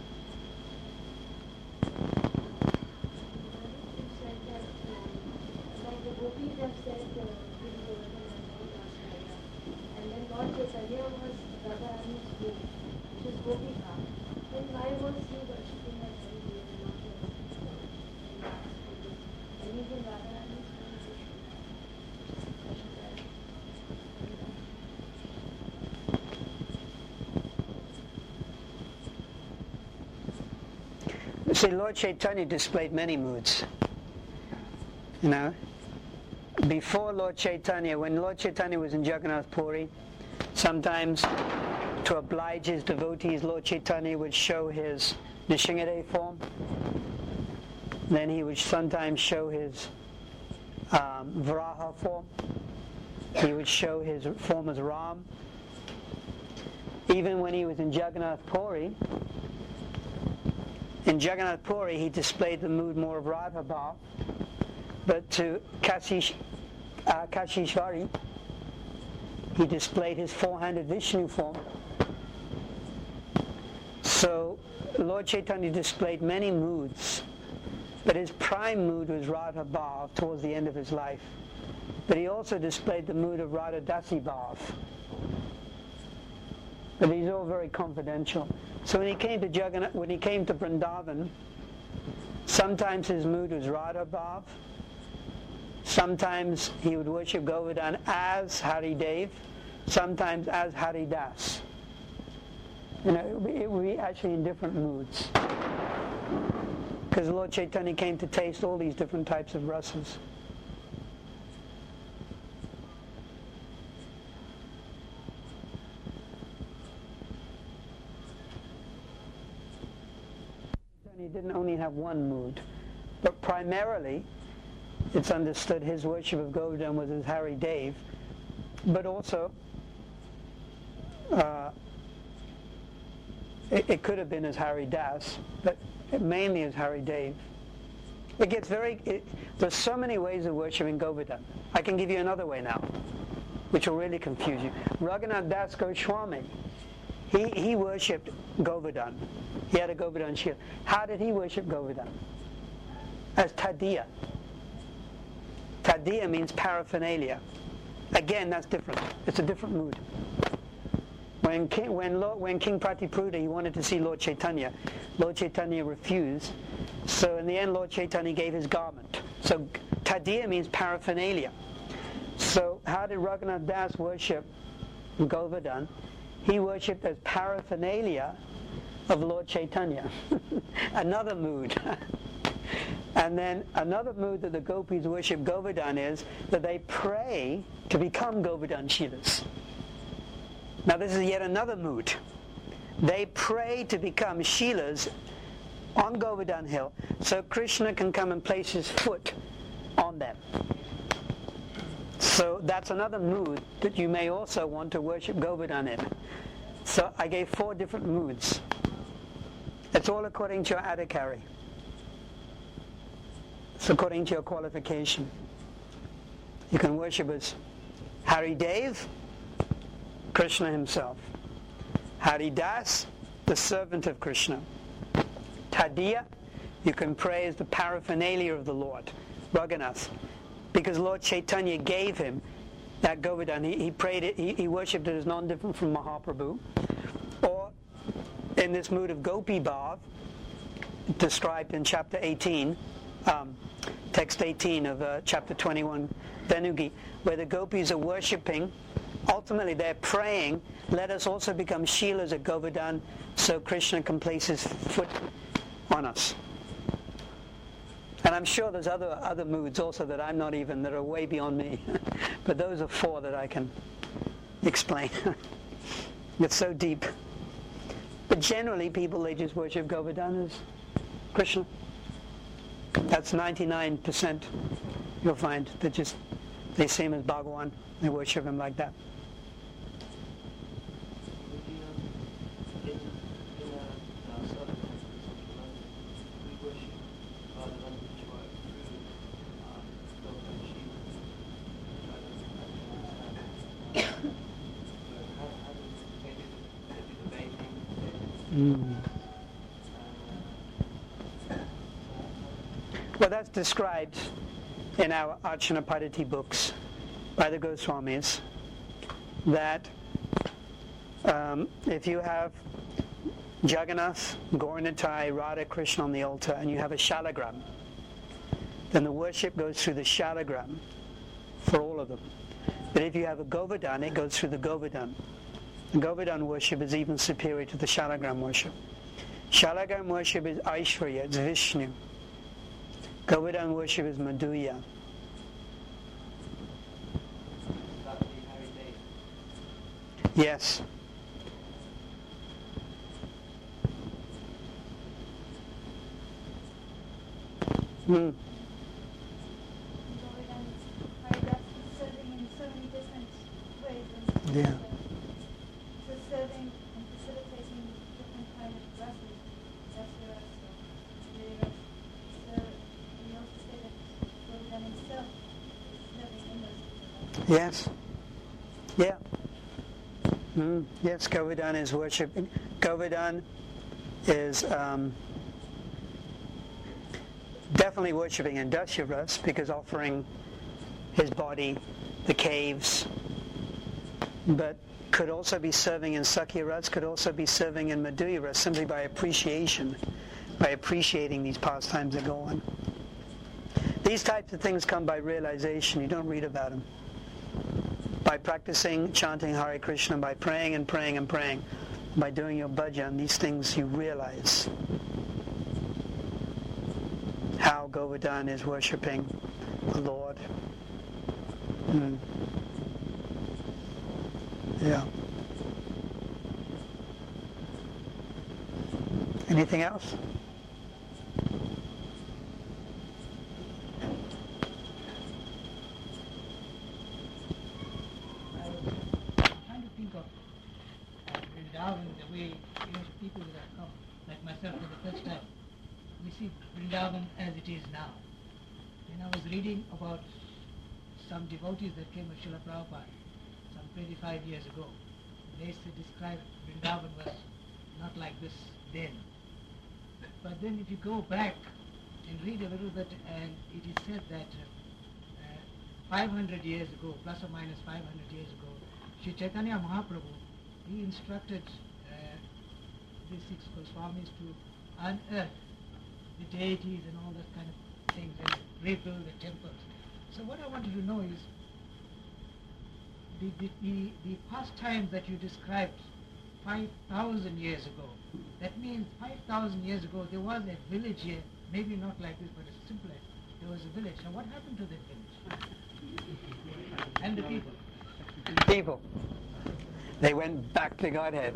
See, Lord Chaitanya displayed many moods. Before Lord Chaitanya, when Lord Chaitanya was in Jagannath Puri, sometimes to oblige his devotees, Lord Chaitanya would show his Nrsimhadeva form. Then he would sometimes show his Varaha form. He would show his form as Ram. Even when he was in Jagannath Puri, he displayed the mood more of Radha Bhav, but to Kashishvari, he displayed his four-handed Vishnu form. So Lord Chaitanya displayed many moods, but his prime mood was Radha Bhav towards the end of his life. But he also displayed the mood of Radha Dasi Bhav. But these are all very confidential. So when he came to Vrindavan, sometimes his mood was Radha Bhav. Sometimes he would worship Govardhan as Hari Dev, sometimes as Hari Das. It would be actually in different moods. Because Lord Chaitanya came to taste all these different types of rasas. He didn't only have one mood, but primarily it's understood his worship of Govardhan was as Hari Dev, but also it could have been as Hari Das, but mainly as Hari Dev. It gets there's so many ways of worshipping Govardhan. I can give you another way now, which will really confuse you. Raghunath Das Goswami, he worshipped Govardhan. He had a Govardhan shield. How did he worship Govardhan? As Tadiya. Tadiya means paraphernalia. Again, that's different. It's a different mood. When King Pratiprudha, he wanted to see Lord Chaitanya refused. So in the end, Lord Chaitanya gave his garment. So Tadiya means paraphernalia. So how did Raghunath Das worship Govardhan? He worshipped as paraphernalia of Lord Chaitanya. Another mood. And then another mood that the gopis worship Govardhan is that they pray to become Govardhan Shilas. Now this is yet another mood. They pray to become Shilas on Govardhan Hill so Krishna can come and place his foot on them. So that's another mood that you may also want to worship Govardhan in. So I gave 4 different moods. It's all according to your adhikari. It's according to your qualification. You can worship as Hari Dev, Krishna himself. Hari Das, the servant of Krishna. Tadiya, you can pray as the paraphernalia of the Lord, Raghunath. Because Lord Chaitanya gave him that Govardhan. He prayed it, he worshipped it as non-different from Mahaprabhu. Or in this mood of Gopi Bhav, described in chapter 18, text 18 of chapter 21, Venugi, where the gopis are worshipping. Ultimately they're praying, let us also become Shilas at Govardhan so Krishna can place his foot on us. And I'm sure there's other moods also that that are way beyond me. But those are 4 that I can explain. It's so deep. But generally people, they just worship Govardhan as Krishna. That's 99%. You'll find that they see him as Bhagawan. They worship him like that. Well, that's described in our Archana Padati books by the Goswamis, that if you have Jagannath, Gauranitai, Radha Krishna on the altar, and you have a shalagram, then the worship goes through the shalagram for all of them. But if you have a Govardhan, it goes through the Govardhan. The Govardhan worship is even superior to the shalagram worship. Shalagram worship is Aishwarya, it's Vishnu. Govardhan worship is Madhuya. Yes. Govardhan serving in so many different ways. Yeah. So serving and facilitating different kind of dresses. That's the rest. So we also say that Govardhan himself is serving in those. Yes. Yeah. Yes, Govardhan is worshipping. Govardhan is definitely worshipping in Dasyaras, because offering his body, the caves, but could also be serving in Sakyaras, could also be serving in Madhuryaras, simply by appreciation, by appreciating these pastimes that go on. These types of things come by realization. You don't read about them. By practicing, chanting Hare Krishna, by praying and praying and praying, by doing your bhajan, these things you realize how Govardhan is worshipping the Lord. Yeah. Anything else? Trying to think of Vrindavan the way people that have come, like myself for the first time, we see Vrindavan as it is now. When I was reading about some devotees that came with Srila Prabhupada some 25 years ago, they described Vrindavan was not like this then. But then if you go back and read a little bit, and it is said that 500 years ago, plus or minus 500 years ago, Sri Chaitanya Mahaprabhu, he instructed these 6 Goswamis to unearth the deities and all that kind of things and rebuild the temples. So what I wanted to know is the pastimes that you described 5,000 years ago. That means 5,000 years ago there was a village here, maybe not like this, but it's simpler. There was a village. Now what happened to that village? And the people? People. They went back to Godhead.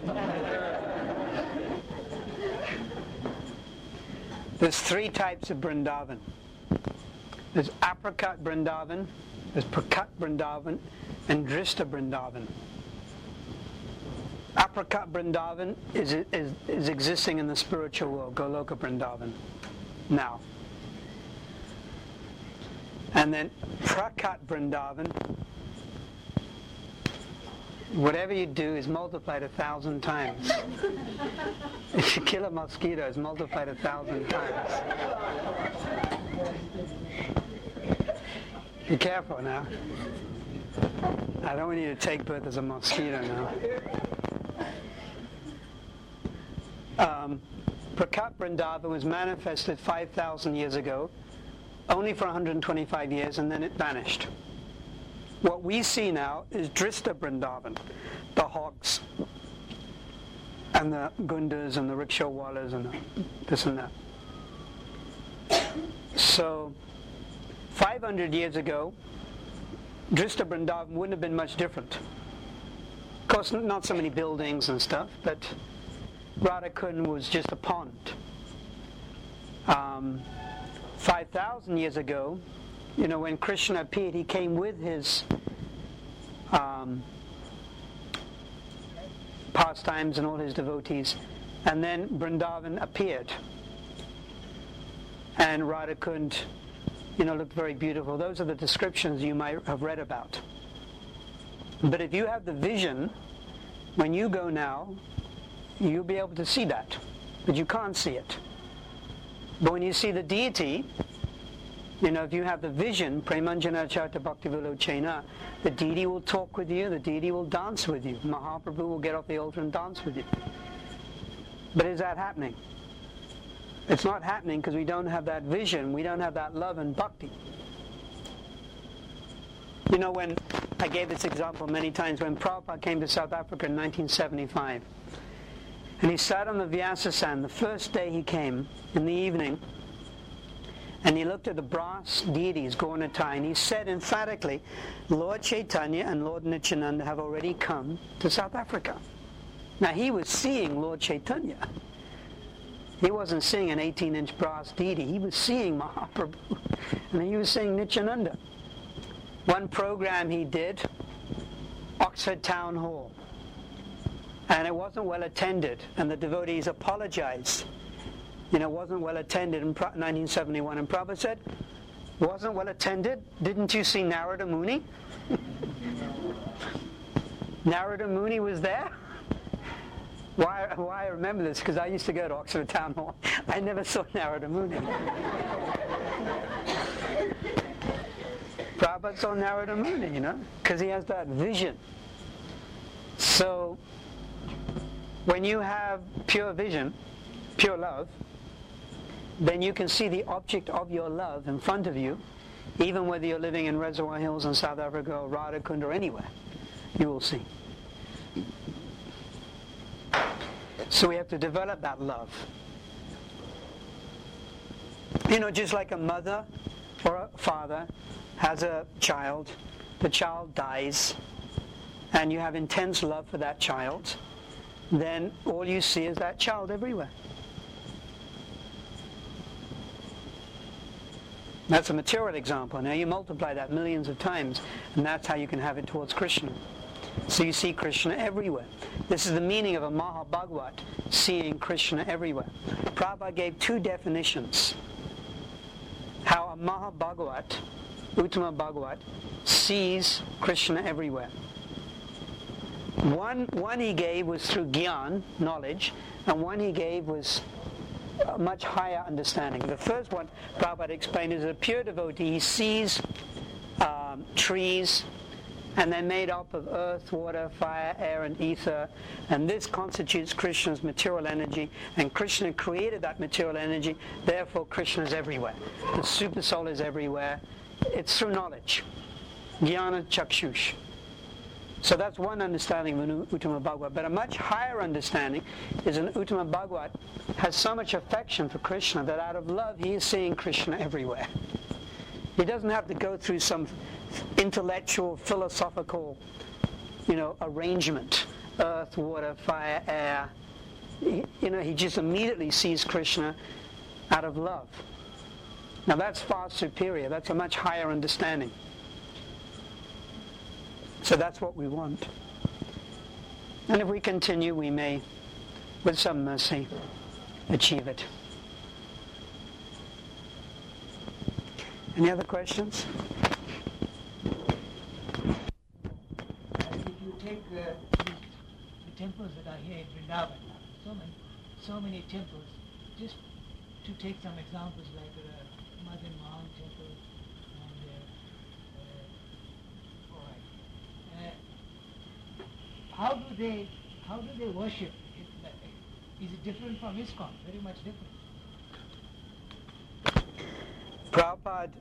There's 3 types of Vrindavan. There's apricot Vrindavan, there's prakat Vrindavan, and drista Vrindavan. Apricot Vrindavan is existing in the spiritual world, Goloka Vrindavan, now. And then prakat Vrindavan, whatever you do is multiplied 1,000 times. If you kill a mosquito, it's multiplied 1,000 times. Be careful now. I don't want you to take birth as a mosquito now. Prakat Vrindavan was manifested 5,000 years ago, only for 125 years, and then it vanished. What we see now is Drista Vrindavan, the hogs, and the gundas, and the rickshaw-wallahs, and this and that. So, 500 years ago, Drista Vrindavan wouldn't have been much different. Of course, not so many buildings and stuff, but Radhakund was just a pond. 5,000 years ago, when Krishna appeared, he came with his pastimes and all his devotees, and then Vrindavan appeared, and Radhakund, looked very beautiful. Those are the descriptions you might have read about. But if you have the vision, when you go now, you'll be able to see that, but you can't see it. But when you see the deity, if you have the vision, Premanjana Charta Bhakti Vilochena, the deity will talk with you, the deity will dance with you. Mahaprabhu will get off the altar and dance with you. But is that happening? It's not happening because we don't have that vision, we don't have that love and bhakti. When I gave this example many times, when Prabhupada came to South Africa in 1975, and he sat on the Vyasa Sand the first day he came, in the evening, and he looked at the brass deities, Gaurnatai, and he said emphatically, Lord Chaitanya and Lord Nityananda have already come to South Africa. Now he was seeing Lord Chaitanya. He wasn't seeing an 18-inch brass deity. He was seeing Mahaprabhu, and he was seeing Nityananda. One program he did, Oxford Town Hall, and it wasn't well attended, and the devotees apologized. It wasn't well attended in 1971, and Prabhupada said, wasn't well attended? Didn't you see Narada Muni? Narada Muni was there. Why I remember this, because I used to go to Oxford Town Hall. I never saw Narada Muni. Prabhupada saw Narada Muni, because he has that vision. So, when you have pure vision, pure love, then you can see the object of your love in front of you, even whether you're living in Reservoir Hills in South Africa or Radhakund or anywhere, you will see. So we have to develop that love. Just like a mother or a father has a child, the child dies, and you have intense love for that child, then all you see is that child everywhere. That's a material example. Now you multiply that millions of times, and that's how you can have it towards Krishna. So you see Krishna everywhere. This is the meaning of a Mahabhagavat, seeing Krishna everywhere. Prabhupada gave two definitions. How a Mahabhagavat, Uttama Bhagavat, sees Krishna everywhere. One he gave was through Gyan, knowledge, and one he gave was a much higher understanding. The first one, Prabhupada explained, is a pure devotee. He sees trees, and they're made up of earth, water, fire, air, and ether, and this constitutes Krishna's material energy, and Krishna created that material energy, therefore Krishna is everywhere. The super soul is everywhere. It's through knowledge. Jnana Chakshush. So that's one understanding of an Uttama Bhagavat. But a much higher understanding is an Uttama Bhagavat has so much affection for Krishna that out of love he is seeing Krishna everywhere. He doesn't have to go through some intellectual, philosophical, arrangement. Earth, water, fire, air. He just immediately sees Krishna out of love. Now that's far superior. That's a much higher understanding. So that's what we want. And if we continue, we may, with some mercy, achieve it. Any other questions? If you take the temples that are here in Vrndavana, so many temples, just to take some examples like Madan Mohan temple and how do they worship? Is it different from ISKCON? Very much different. Prabhupada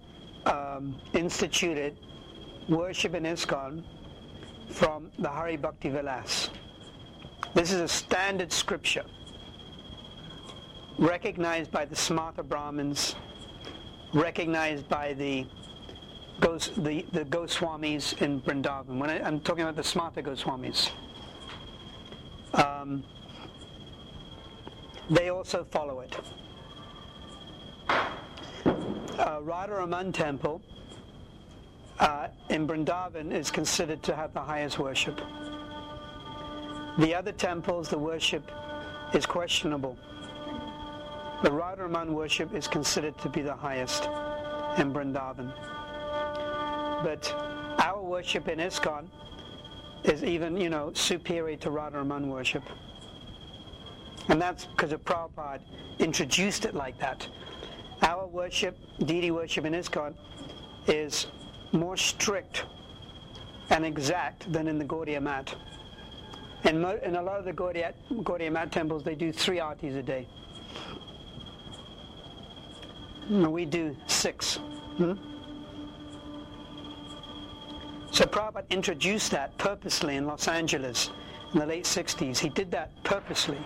instituted worship in ISKCON from the Hari Bhakti Vilas. This is a standard scripture recognized by the Smarta Brahmins, recognized by the Goswamis in Vrindavan. When I'm talking about the Smarta Goswamis, they also follow it. Radharaman temple in Vrindavan is considered to have the highest worship. The other temples, the worship is questionable. The Radharaman worship is considered to be the highest in Vrindavan. But our worship in ISKCON is even, superior to Radharaman worship. And that's because of Prabhupada introduced it like that. Our worship, deity worship in ISKCON, is more strict and exact than in the Gaudiya Math. In a lot of the Gaudiya Math temples, they do 3 artis a day. We do 6. So Prabhupada introduced that purposely in Los Angeles in the late 60s. He did that purposely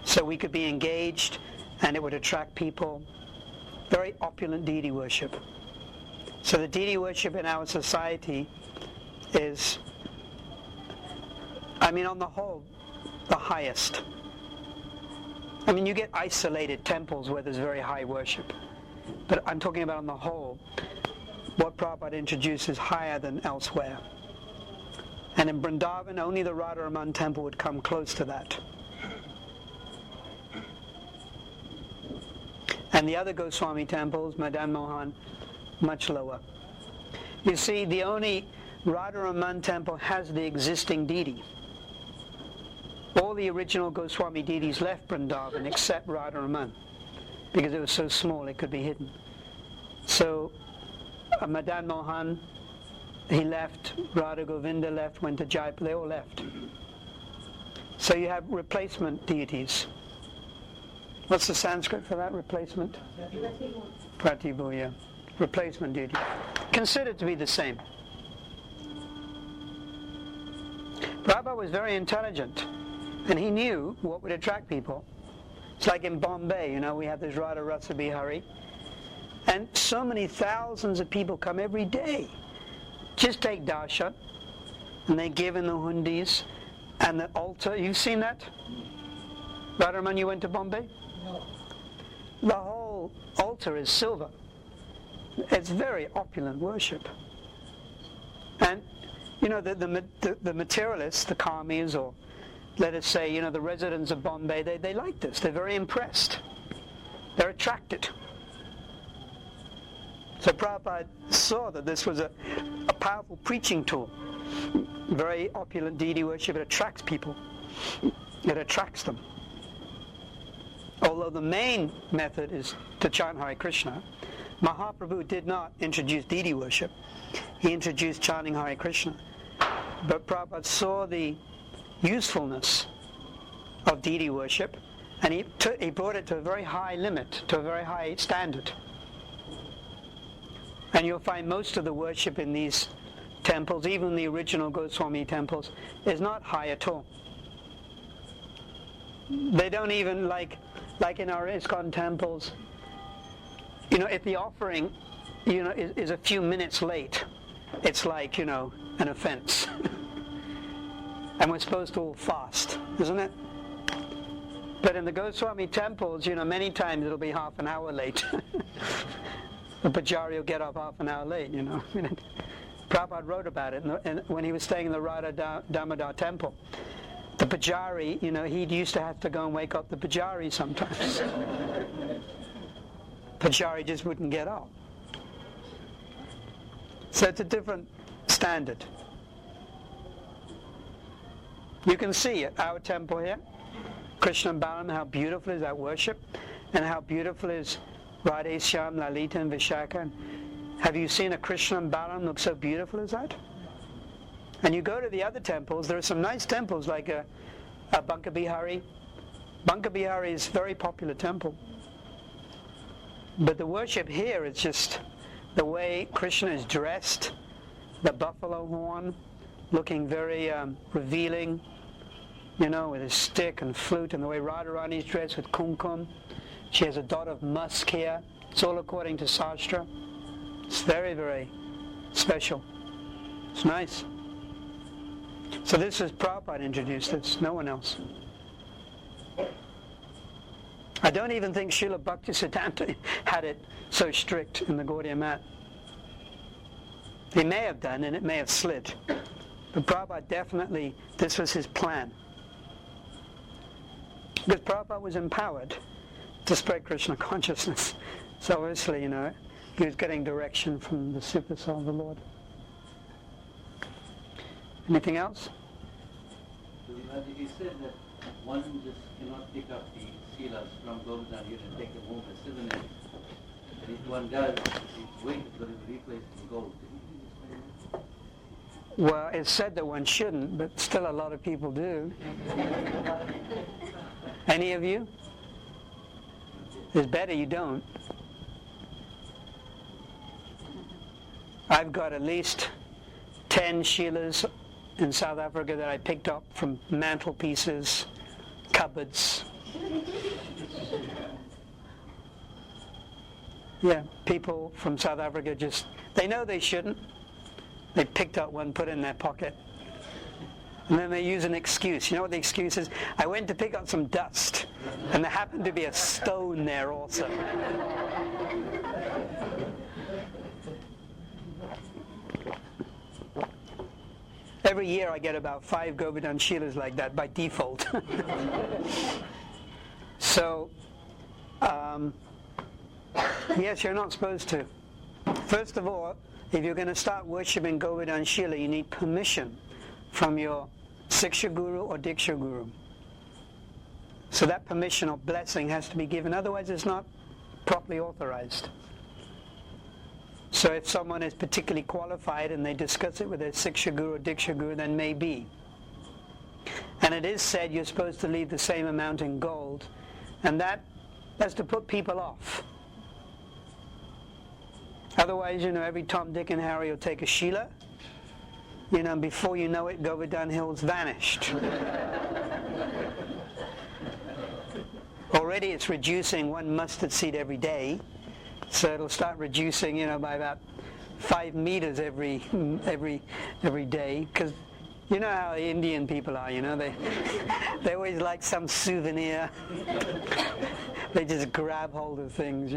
so we could be engaged and it would attract people. Very opulent deity worship. So the deity worship in our society is, on the whole, the highest. You get isolated temples where there's very high worship. But I'm talking about on the whole, what Prabhupada introduced is higher than elsewhere. And in Vrindavan, only the Radharaman temple would come close to that. And the other Goswami temples, Madan Mohan, much lower. You see, the only Radharaman temple has the existing deity. all the original Goswami deities left Vrindavan except Radharaman, because it was so small it could be hidden. So Madan Mohan, he left, Radha Govinda left, went to Jaipur, they all left. So you have replacement deities. What's the Sanskrit for that, replacement? Pratibhu, yeah. Replacement deity. Considered to be the same. Prabhupada was very intelligent, and he knew what would attract people. It's like in Bombay, we have this Radha Rasa Bihari, and so many thousands of people come every day. Just take darshan, and they give in the hundis, and the altar. You've seen that? Radharaman, you went to Bombay? No. The whole altar is silver. It's very opulent worship. And the materialists, the karmis, or let us say, the residents of Bombay, they like this. They're very impressed. They're attracted. So Prabhupada saw that this was a powerful preaching tool. Very opulent deity worship. It attracts people. It attracts them. Although the main method is to chant Hare Krishna, Mahaprabhu did not introduce deity worship. He introduced chanting Hare Krishna. But Prabhupada saw the usefulness of deity worship, and he brought it to a very high limit, to a very high standard. And you'll find most of the worship in these temples, even the original Goswami temples, is not high at all. They don't even, like in our ISKCON temples, if the offering, is a few minutes late, it's like, an offense. And we're supposed to all fast, isn't it? But in the Goswami temples, many times it'll be half an hour late. The Pujari will get up half an hour late, Prabhupada wrote about it and when he was staying in the Radha Damodar temple. The Pujari, he used to have to go and wake up the Pujari sometimes. Pujari just wouldn't get up. So it's a different standard. You can see at our temple here, Krishna and Balaram, how beautiful is that worship, and how beautiful is Radhe Shyam, Lalita and Vishaka. Have you seen a Krishna and Balaram look so beautiful as that? And you go to the other temples, there are some nice temples like Banka Bihari. Banka Bihari is a very popular temple. But the worship here is just the way Krishna is dressed, the buffalo horn, looking very revealing, with his stick and flute, and the way Radharani is dressed with kumkum. She has a dot of musk here. It's all according to Shastra. It's very, very special. It's nice. So this is Prabhupada introduced this, no one else. I don't even think Srila Bhaktisiddhanta had it so strict in the Gaudiya Mat. He may have done, and it may have slid. But Prabhupada definitely, this was his plan. Because Prabhupada was empowered to spread Krishna consciousness. So obviously, he was getting direction from the Super Soul of the Lord. Anything else? He said that one just cannot pick up the Silas from Govardhan here and take them home as souvenirs. And if one does, it's weight is going to be replaced in gold. Well, it's said that one shouldn't, but still a lot of people do. Any of you? It's better you don't. I've got at least 10 Shilas in South Africa that I picked up from mantelpieces, cupboards. Yeah, people from South Africa they know they shouldn't. They picked up one, put it in their pocket. And then they use an excuse. You know what the excuse is? I went to pick up some dust, and there happened to be a stone there also. Every year I get about 5 Govardhan Shilas like that by default. So, yes, you're not supposed to. First of all, if you're going to start worshipping Govardhan Shila, you need permission from your Siksha Guru or Diksha Guru. So that permission or blessing has to be given, otherwise it's not properly authorized. So if someone is particularly qualified and they discuss it with their Siksha Guru or Diksha Guru, then maybe. And it is said you're supposed to leave the same amount in gold, and that's to put people off. Otherwise, every Tom, Dick and Harry will take a Sheila, and before you know it, Govardhan Hill's vanished. Already it's reducing 1 mustard seed every day, so it'll start reducing, by about 5 meters every day, because you know how Indian people are, they always like some souvenir. They just grab hold of things,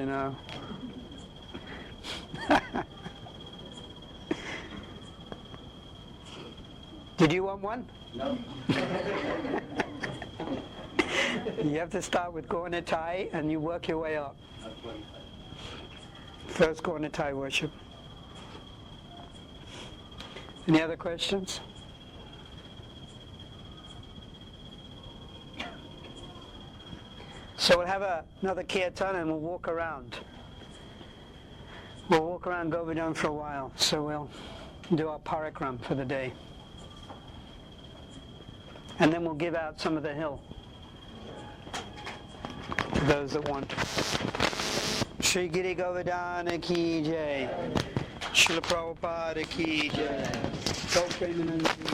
Did you want one? No. You have to start with Gornatai and you work your way up. First Gornatai worship. Any other questions? So we'll have another kirtan and we'll walk around. We'll walk around Govardhan for a while. So we'll do our parikram for the day. And then we'll give out some of the hill to those that want. Shri Giri Govardhana ki jai. Srila Prabhupada ki jai. Go Premanandi.